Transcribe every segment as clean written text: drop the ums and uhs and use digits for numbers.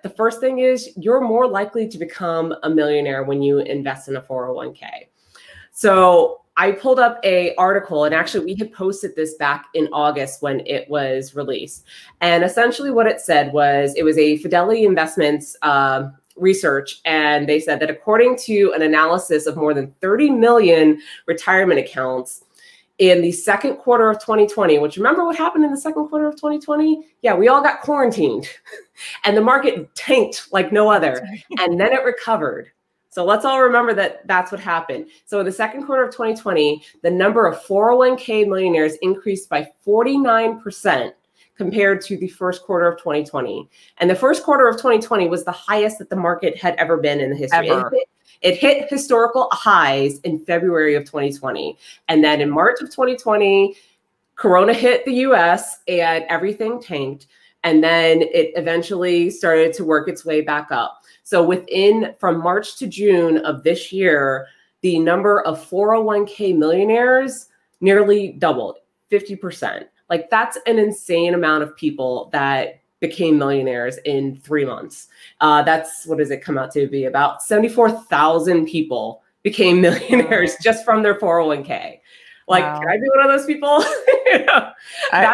The first thing is you're more likely to become a millionaire when you invest in a 401k. So I pulled up an article, and actually we had posted this back in August when it was released. And essentially what it said was, it was a Fidelity Investments research. And they said that according to an analysis of more than 30 million retirement accounts in the second quarter of 2020, which, remember what happened in the second quarter of 2020? Yeah, we all got quarantined and the market tanked like no other. And then it recovered. So let's all remember that that's what happened. So in the second quarter of 2020, the number of 401k millionaires increased by 49% compared to the first quarter of 2020. And the first quarter of 2020 was the highest that the market had ever been in the history. It hit historical highs in February of 2020. And then in March of 2020, Corona hit the US and everything tanked. And then it eventually started to work its way back up. So from March to June of this year, the number of 401k millionaires nearly doubled, 50%. Like, that's an insane amount of people that became millionaires in 3 months. That's, what does it come out to be? About 74,000 people became millionaires just from their 401k. Like, wow. Can I be one of those people?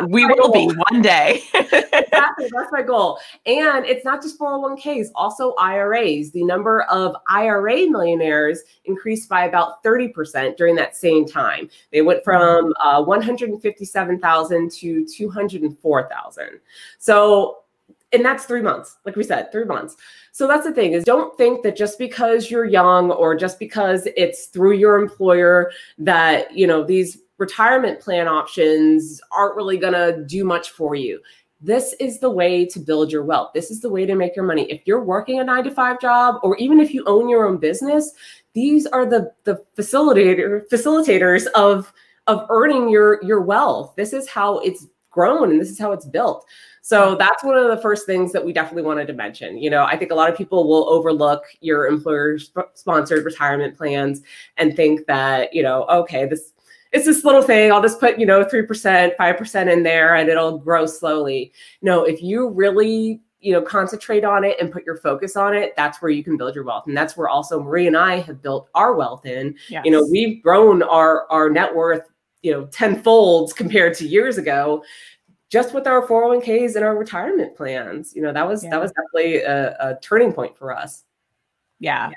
We will be one day. Exactly. That's my goal. And it's not just 401ks, also IRAs. The number of IRA millionaires increased by about 30% during that same time. They went from 157,000 to 204,000. So, and that's 3 months. Like we said, 3 months. So that's the thing, is don't think that just because you're young or just because it's through your employer that, these retirement plan options aren't really going to do much for you. This is the way to build your wealth. This is the way to make your money. If you're working a 9-to-5 job, or even if you own your own business, these are the facilitators of earning your wealth. This is how it's grown, and this is how it's built. So that's one of the first things that we definitely wanted to mention. I think a lot of people will overlook your employer-sponsored retirement plans and think that, okay, it's this little thing. I'll just put, 3%, 5% in there and it'll grow slowly. No, if you really, concentrate on it and put your focus on it, that's where you can build your wealth. And that's where also Marie and I have built our wealth in. Yes. We've grown our net worth, tenfold compared to years ago, just with our 401ks and our retirement plans. That was definitely a turning point for us. Yeah.